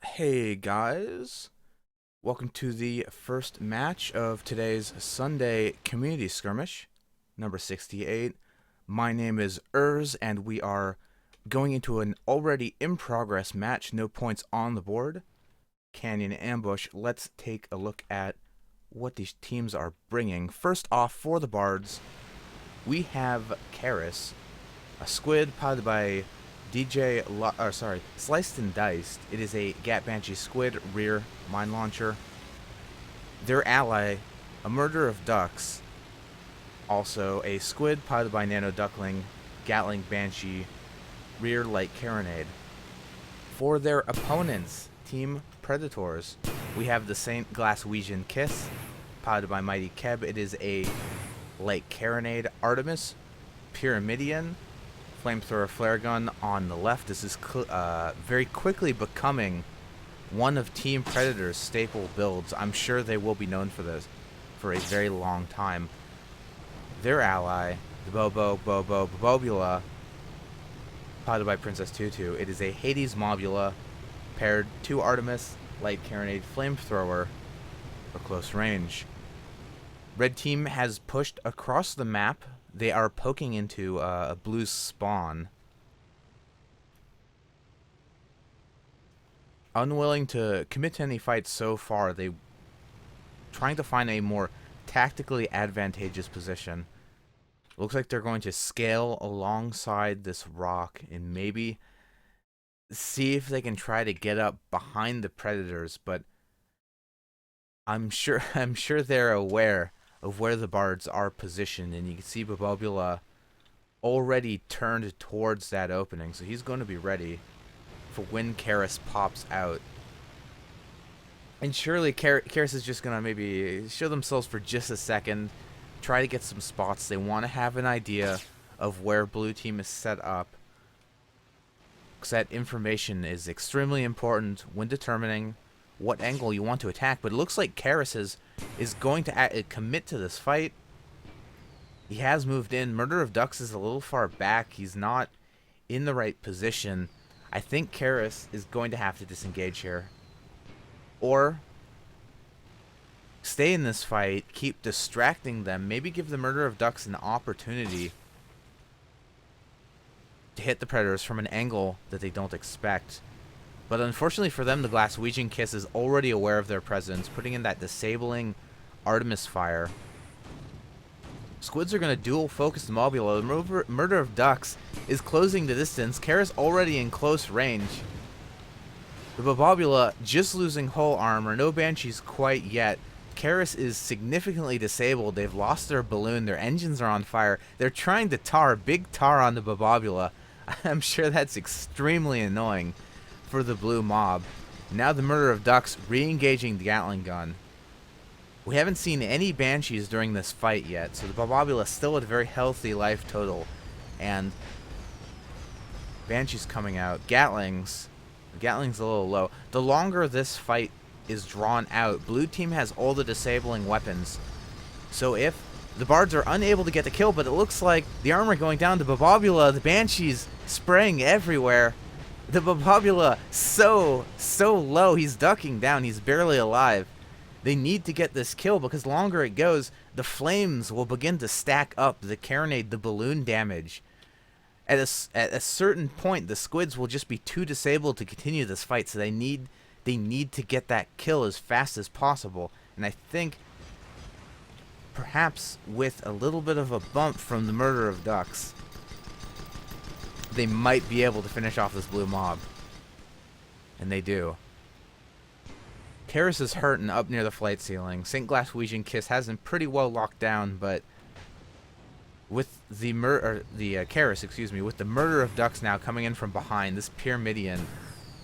Hey guys, welcome to the first match of today's Sunday Community Skirmish, number 68. My name is and we are going into an already in progress match, no points on the board. Canyon Ambush. Let's take a look at what these teams are bringing. First off, for the Bards, we have Karis, a squid piloted by Sliced and Diced. It is a Gat Banshee squid rear mine launcher. Their ally, a murder of ducks, also a squid piloted by Nano Duckling, Gatling Banshee, rear light carronade. For their opponents, Team Predators, we have the Saint Glaswegian Kiss, piloted by Mighty Keb. It is a light carronade Artemis, Pyramidian, flamethrower flare gun on the left. This is very quickly becoming one of Team Predator's staple builds. I'm sure they will be known for this for a very long time. Their ally, the Bobobula, piloted by Princess Tutu. It is a Hades Mobula paired to Artemis light carronade flamethrower for close range. Red team has pushed across the map. They are poking into a blue spawn. Unwilling to commit to any fights so far, they trying to find a more tactically advantageous position. Looks like they're going to scale alongside this rock and maybe see if they can try to get up behind the Predators, but I'm sure they're aware of where the Bards are positioned, and you can see Bobobula already turned towards that opening, so he's going to be ready for when Karis pops out. And surely Karis is just going to maybe show themselves for just a second, try to get some spots. They want to have an idea of where blue team is set up, because that information is extremely important when determining what angle you want to attack. But it looks like Karis is going to commit to this fight. He has moved in. Murder of Ducks is a little far back. He's not in the right position. I think Karis is going to have to disengage here, or stay in this fight, keep distracting them, maybe give the Murder of Ducks an opportunity to hit the Predators from an angle that they don't expect. But unfortunately for them, the Glaswegian Kiss is already aware of their presence, putting in that disabling Artemis fire. Squids are going to dual focus the Mobula. The Murder of Ducks is closing the distance. Karis already in close range. The Bobobula just losing whole armor. No Banshees quite yet. Karis is significantly disabled. They've lost their balloon. Their engines are on fire. They're trying to tar. Big tar on the Bobobula. I'm sure that's extremely annoying for the blue mob. Now the Murder of Ducks re-engaging the Gatling gun. We haven't seen any Banshees during this fight yet, so the Bobobula is still at a very healthy life total. And Banshees coming out. Gatling's a little low. The longer this fight is drawn out, blue team has all the disabling weapons. So if the Bards are unable to get the kill, but it looks like the armor going down to Bobobula, the Banshees spraying everywhere. The Bobobula so low, he's ducking down, he's barely alive. They need to get this kill, because the longer it goes, the flames will begin to stack up, the carronade, the balloon damage. At a certain point, the squids will just be too disabled to continue this fight, so they need to get that kill as fast as possible. And I think perhaps with a little bit of a bump from the Murder of Ducks, they might be able to finish off this blue mob. And they do. Karis is hurt and up near the flight ceiling. St. Glaswegian Kiss has him pretty well locked down, but with the Karis, with the Murder of Ducks now coming in from behind, this Pyramidian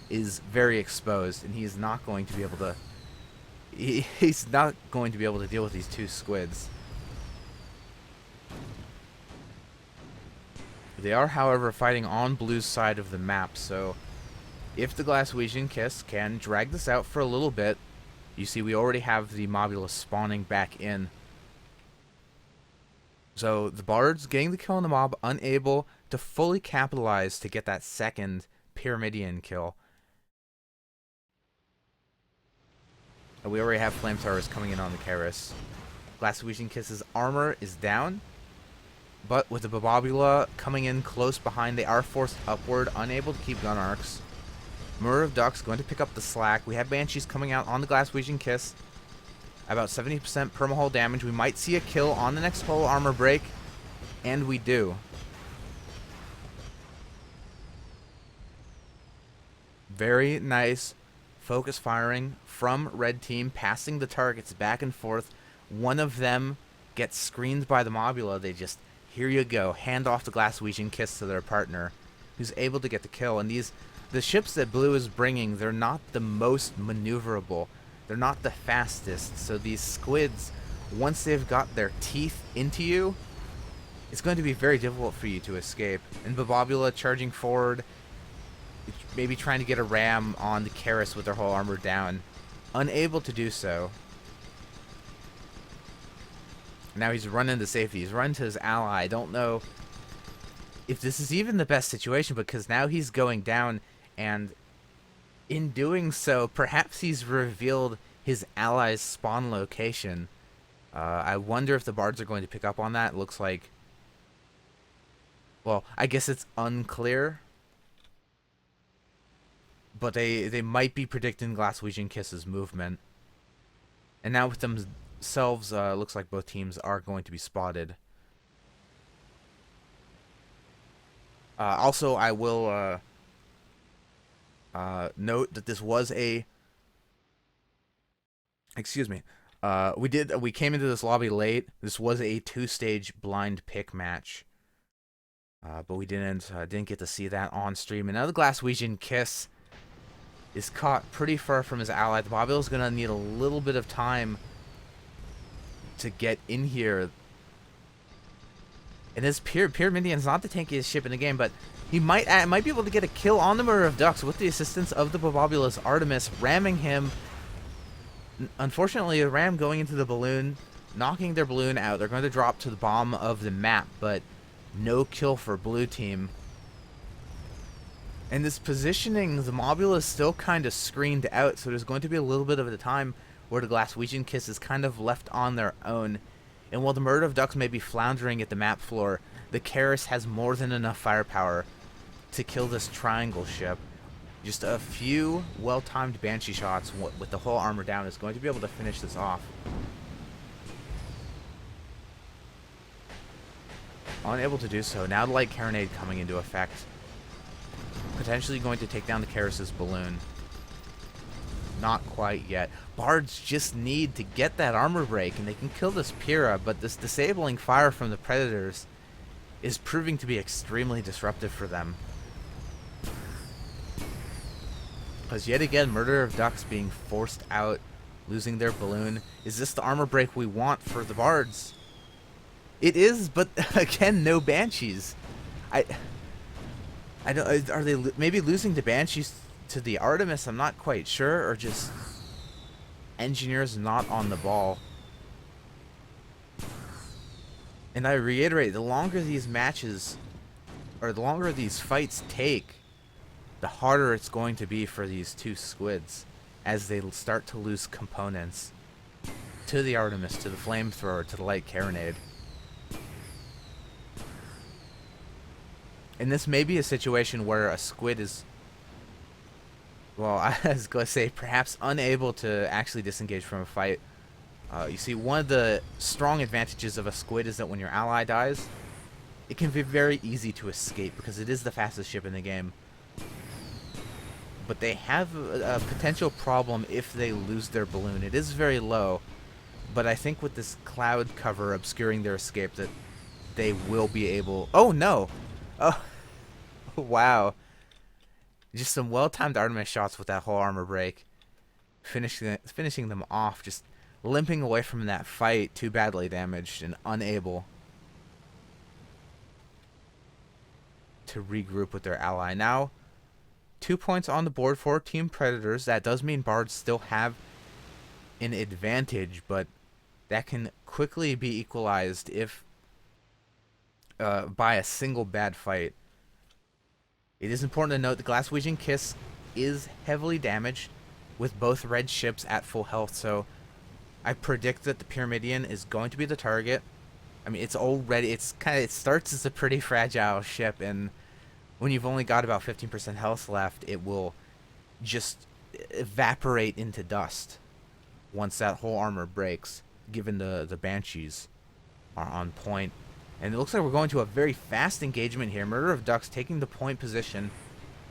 is very exposed, and he's not going to be able to. He's not going to be able to deal with these two squids. They are, however, fighting on blue's side of the map, so if the Glaswegian Kiss can drag this out for a little bit, you see we already have the Mobula spawning back in. So the Bards getting the kill on the mob, unable to fully capitalize to get that second Pyramidian kill. And we already have flamethrowers coming in on the Karis. Glaswegian Kiss's armor is down, but with the Bababula coming in close behind, they are forced upward, unable to keep gun arcs. Murder of Ducks going to pick up the slack. We have Banshees coming out on the Glaswegian Kiss. About 70% permahull damage. We might see a kill on the next hull armor break, and we do. Very nice focus firing from red team, passing the targets back and forth. One of them gets screened by the Mobula. They just, here you go, hand off the Glaswegian Kiss to their partner, who's able to get the kill. And the ships that Blue is bringing, they're not the most maneuverable. They're not the fastest. So these squids, once they've got their teeth into you, it's going to be very difficult for you to escape. And Bababula charging forward, maybe trying to get a ram on the Karis with their whole armor down. Unable to do so. Now he's running to safety. He's run to his ally. I don't know if this is even the best situation, because now he's going down, and in doing so, perhaps he's revealed his ally's spawn location. I wonder if the Bards are going to pick up on that. It looks like, well, I guess it's unclear, but they might be predicting Glaswegian Kiss's movement. And now with themselves, looks like both teams are going to be spotted. Also, I will note that this was a... Excuse me. We came into this lobby late. This was a 2-stage blind pick match. But we didn't get to see that on stream. And now the Glaswegian Kiss is caught pretty far from his ally. The Bababula is going to need a little bit of time to get in here. And this Pyramidian's not the tankiest ship in the game, but he might be able to get a kill on the Murder of Ducks with the assistance of the Bababula's Artemis, ramming him. Unfortunately, a ram going into the balloon, knocking their balloon out. They're going to drop to the bottom of the map, but no kill for blue team. And this positioning, the Mobula is still kind of screened out, so there's going to be a little bit of a time where the Glaswegian Kiss is kind of left on their own. And while the Murder of Ducks may be floundering at the map floor, the Karis has more than enough firepower to kill this triangle ship. Just a few well-timed Banshee shots with the whole armor down is going to be able to finish this off. Unable to do so. Now the light carronade coming into effect. Potentially going to take down the Karis' balloon. Not quite yet. Bards just need to get that armor break and they can kill this Pyrrha, but this disabling fire from the Predators is proving to be extremely disruptive for them. Because yet again, Murder of Ducks being forced out, losing their balloon. Is this the armor break we want for the Bards? It is, but again, no Banshees. I don't. Are they maybe losing the Banshees to the Artemis? I'm not quite sure, or just engineers not on the ball. And I reiterate, the longer these matches, or the longer these fights take, the harder it's going to be for these two squids as they start to lose components to the Artemis, to the flamethrower, to the light carronade. And this may be a situation where a squid is, well, I was going to say perhaps unable to actually disengage from a fight. You see, one of the strong advantages of a squid is that when your ally dies, it can be very easy to escape because it is the fastest ship in the game. But they have a potential problem if they lose their balloon. It is very low, but I think with this cloud cover obscuring their escape that they will be able... Oh, no! Oh, wow. Just some well-timed Artemis shots with that whole armor break. Finishing them off, just limping away from that fight, too badly damaged and unable to regroup with their ally. Now, 2 points on the board for Team Predators. That does mean Bards still have an advantage, but that can quickly be equalized if by a single bad fight. It is important to note the Glaswegian Kiss is heavily damaged. with both red ships at full health, so I predict that the Pyramidion is going to be the target. I mean, it starts as a pretty fragile ship, and when you've only got about 15% health left, it will just evaporate into dust once that whole armor breaks, given the Banshees are on point. And it looks like we're going to a very fast engagement here. Murder of Ducks taking the point position.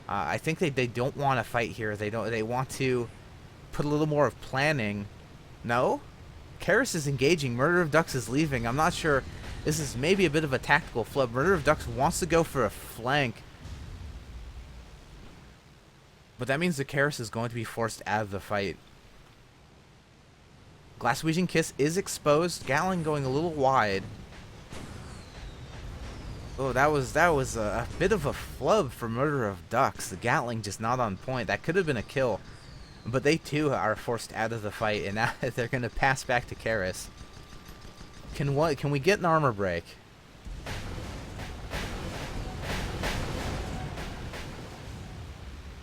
I think they don't want to fight here. They want to put a little more of planning. No? Karis is engaging. Murder of Ducks is leaving. I'm not sure. This is maybe a bit of a tactical flip. Murder of Ducks wants to go for a flank. But that means the Karis is going to be forced out of the fight. Glaswegian Kiss is exposed. Gatling going a little wide. Oh, that was a bit of a flub for Murder of Ducks. The Gatling just not on point. That could have been a kill. But they too are forced out of the fight, and now they're going to pass back to Karis. Can we get an armor break?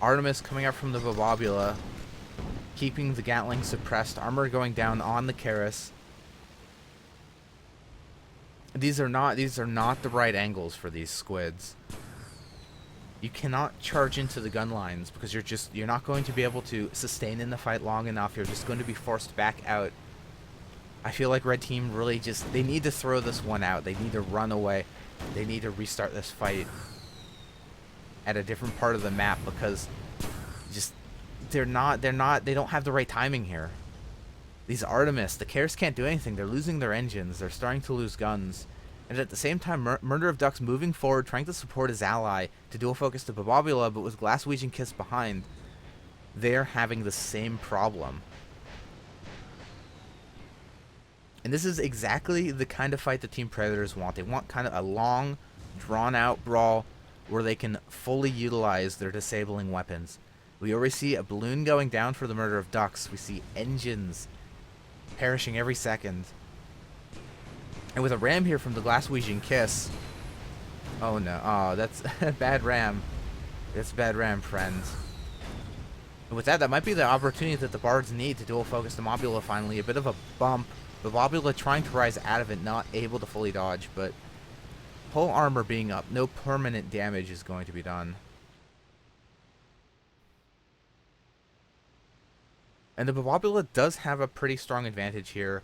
Artemis coming up from the Bobobula, keeping the Gatling suppressed. Armor going down on the Karis. These are not the right angles for these squids. You cannot charge into the gun lines because you're not going to be able to sustain in the fight long enough. You're just going to be forced back out. I feel like Red Team really they need to throw this one out. They need to run away. They need to restart this fight at a different part of the map because they don't have the right timing here. These Artemis, the Karis can't do anything. They're losing their engines. They're starting to lose guns. And at the same time, Murder of Ducks moving forward, trying to support his ally to dual focus to Bobobula, but with Glaswegian Kiss behind, they're having the same problem. And this is exactly the kind of fight the Team Predators want. They want kind of a long, drawn-out brawl where they can fully utilize their disabling weapons. We already see a balloon going down for the Murder of Ducks. We see engines perishing every second. And with a ram here from the Glaswegian Kiss. Oh no. Oh, that's a bad ram. That's a bad ram, friends. And with that might be the opportunity that the Bards need to dual focus the Mobula finally. A bit of a bump. The Mobula trying to rise out of it, not able to fully dodge, but whole armor being up, no permanent damage is going to be done. And the Bobobula does have a pretty strong advantage here.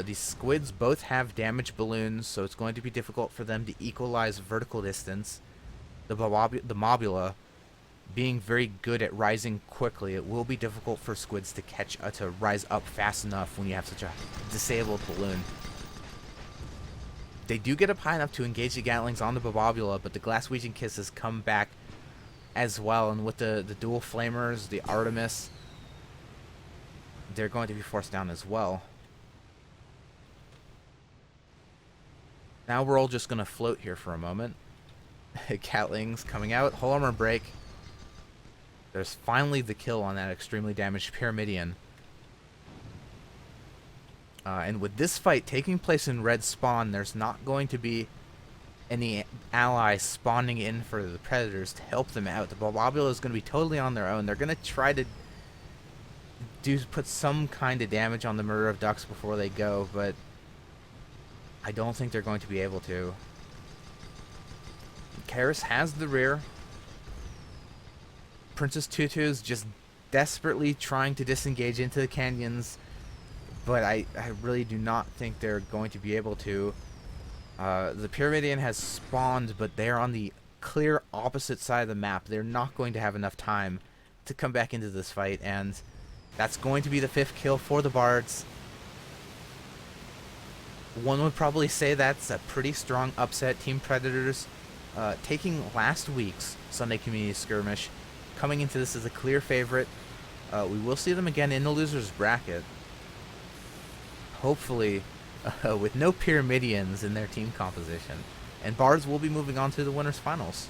These squids both have damaged balloons, so it's going to be difficult for them to equalize vertical distance. The Mobula being very good at rising quickly, it will be difficult for squids to rise up fast enough when you have such a disabled balloon. They do get up high enough to engage the Gatlings on the Bobobula, but the Glaswegian Kiss has come back as well, and with the dual flamers, the Artemis, they're going to be forced down as well. Now we're all just going to float here for a moment. Gatlings coming out, whole armor break. There's finally the kill on that extremely damaged Pyramidion. And with this fight taking place in red spawn, there's not going to be any allies spawning in for the Predators to help them out. The Bobobula is going to be totally on their own. They're going to try to put some kind of damage on the Murder of Ducks before they go, but I don't think they're going to be able to. Karis has the rear. Princess Tutu's just desperately trying to disengage into the canyons, but I really do not think they're going to be able to. The Pyramidion has spawned, but they're on the clear opposite side of the map. They're not going to have enough time to come back into this fight, and that's going to be the 5th kill for the Bards. One would probably say that's a pretty strong upset. Team Predators taking last week's Sunday Community Skirmish, coming into this as a clear favorite. We will see them again in the losers bracket. Hopefully with no Pyramidions in their team composition. And Bards will be moving on to the winners finals.